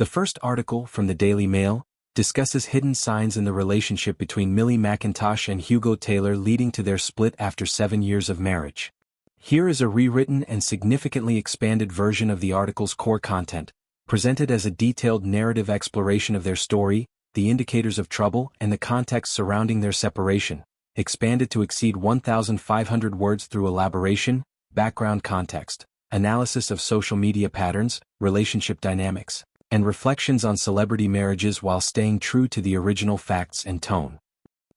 The first article, from the Daily Mail, discusses hidden signs in the relationship between Millie Mackintosh and Hugo Taylor leading to their split after 7 years of marriage. Here is a rewritten and significantly expanded version of the article's core content, presented as a detailed narrative exploration of their story, the indicators of trouble, and the context surrounding their separation, expanded to exceed 1,500 words through elaboration, background context, analysis of social media patterns, relationship dynamics, and reflections on celebrity marriages while staying true to the original facts and tone.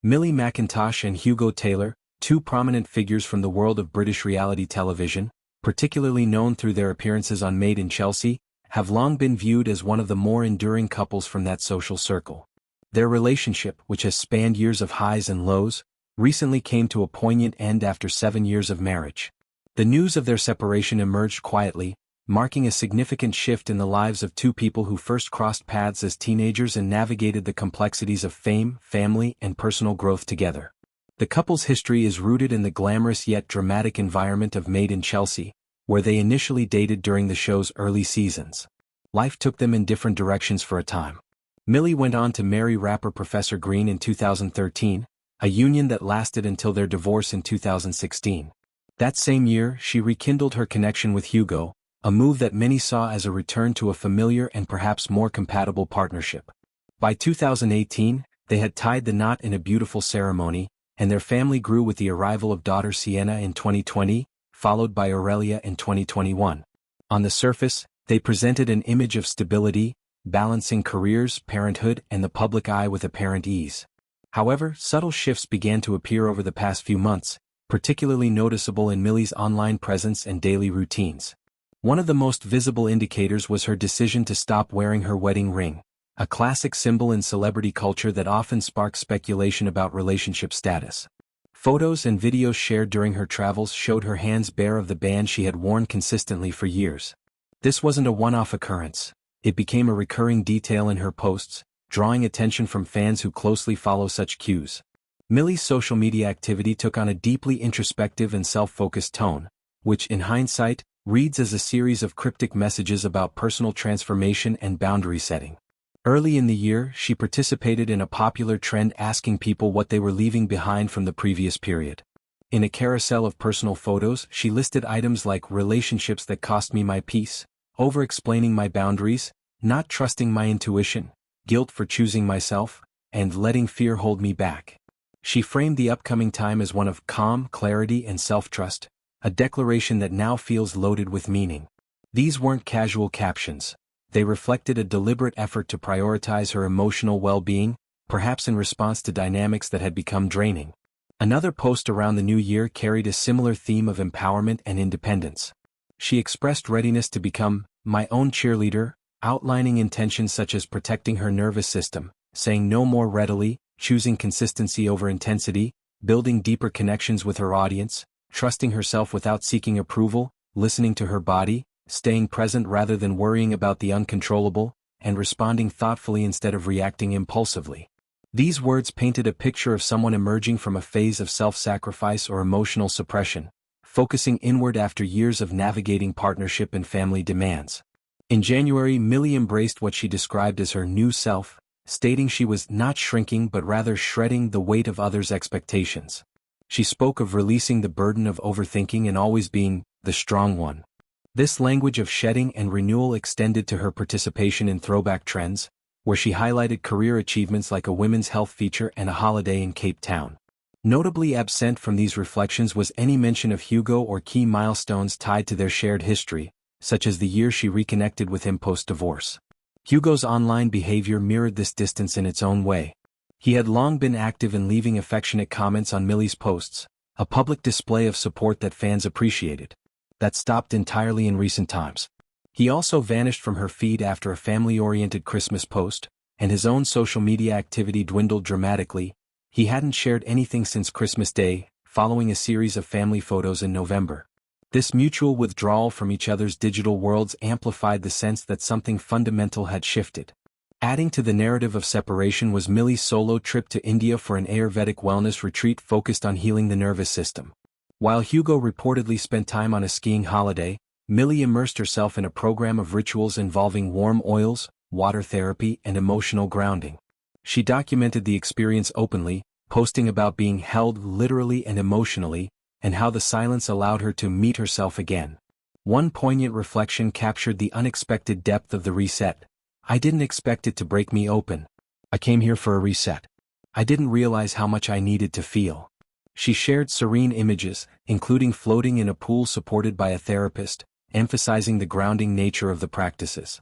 Millie Mackintosh and Hugo Taylor, two prominent figures from the world of British reality television, particularly known through their appearances on Made in Chelsea, have long been viewed as one of the more enduring couples from that social circle. Their relationship, which has spanned years of highs and lows, recently came to a poignant end after 7 years of marriage. The news of their separation emerged quietly, marking a significant shift in the lives of two people who first crossed paths as teenagers and navigated the complexities of fame, family, and personal growth together. The couple's history is rooted in the glamorous yet dramatic environment of Made in Chelsea, where they initially dated during the show's early seasons. Life took them in different directions for a time. Millie went on to marry rapper Professor Green in 2013, a union that lasted until their divorce in 2016. That same year, she rekindled her connection with Hugo, a move that many saw as a return to a familiar and perhaps more compatible partnership. By 2018, they had tied the knot in a beautiful ceremony, and their family grew with the arrival of daughter Sienna in 2020, followed by Aurelia in 2021. On the surface, they presented an image of stability, balancing careers, parenthood, and the public eye with apparent ease. However, subtle shifts began to appear over the past few months, particularly noticeable in Millie's online presence and daily routines. One of the most visible indicators was her decision to stop wearing her wedding ring, a classic symbol in celebrity culture that often sparks speculation about relationship status. Photos and videos shared during her travels showed her hands bare of the band she had worn consistently for years. This wasn't a one-off occurrence. It became a recurring detail in her posts, drawing attention from fans who closely follow such cues. Millie's social media activity took on a deeply introspective and self-focused tone, which, in hindsight, reads as a series of cryptic messages about personal transformation and boundary setting. Early in the year, she participated in a popular trend asking people what they were leaving behind from the previous period. In a carousel of personal photos, she listed items like relationships that cost me my peace, over-explaining my boundaries, not trusting my intuition, guilt for choosing myself, and letting fear hold me back. She framed the upcoming time as one of calm, clarity, and self-trust, a declaration that now feels loaded with meaning. These weren't casual captions. They reflected a deliberate effort to prioritize her emotional well-being, perhaps in response to dynamics that had become draining. Another post around the new year carried a similar theme of empowerment and independence. She expressed readiness to become my own cheerleader, outlining intentions such as protecting her nervous system, saying no more readily, choosing consistency over intensity, building deeper connections with her audience, trusting herself without seeking approval, listening to her body, staying present rather than worrying about the uncontrollable, and responding thoughtfully instead of reacting impulsively. These words painted a picture of someone emerging from a phase of self-sacrifice or emotional suppression, focusing inward after years of navigating partnership and family demands. In January, Millie embraced what she described as her new self, stating she was not shrinking but rather shredding the weight of others' expectations. She spoke of releasing the burden of overthinking and always being the strong one. This language of shedding and renewal extended to her participation in throwback trends, where she highlighted career achievements like a women's health feature and a holiday in Cape Town. Notably absent from these reflections was any mention of Hugo or key milestones tied to their shared history, such as the year she reconnected with him post-divorce. Hugo's online behavior mirrored this distance in its own way. He had long been active in leaving affectionate comments on Millie's posts, a public display of support that fans appreciated. That stopped entirely in recent times. He also vanished from her feed after a family-oriented Christmas post, and his own social media activity dwindled dramatically. He hadn't shared anything since Christmas Day, following a series of family photos in November. This mutual withdrawal from each other's digital worlds amplified the sense that something fundamental had shifted. Adding to the narrative of separation was Millie's solo trip to India for an Ayurvedic wellness retreat focused on healing the nervous system. While Hugo reportedly spent time on a skiing holiday, Millie immersed herself in a program of rituals involving warm oils, water therapy, and emotional grounding. She documented the experience openly, posting about being held literally and emotionally, and how the silence allowed her to meet herself again. One poignant reflection captured the unexpected depth of the reset. "I didn't expect it to break me open. I came here for a reset. I didn't realize how much I needed to feel." She shared serene images, including floating in a pool supported by a therapist, emphasizing the grounding nature of the practices.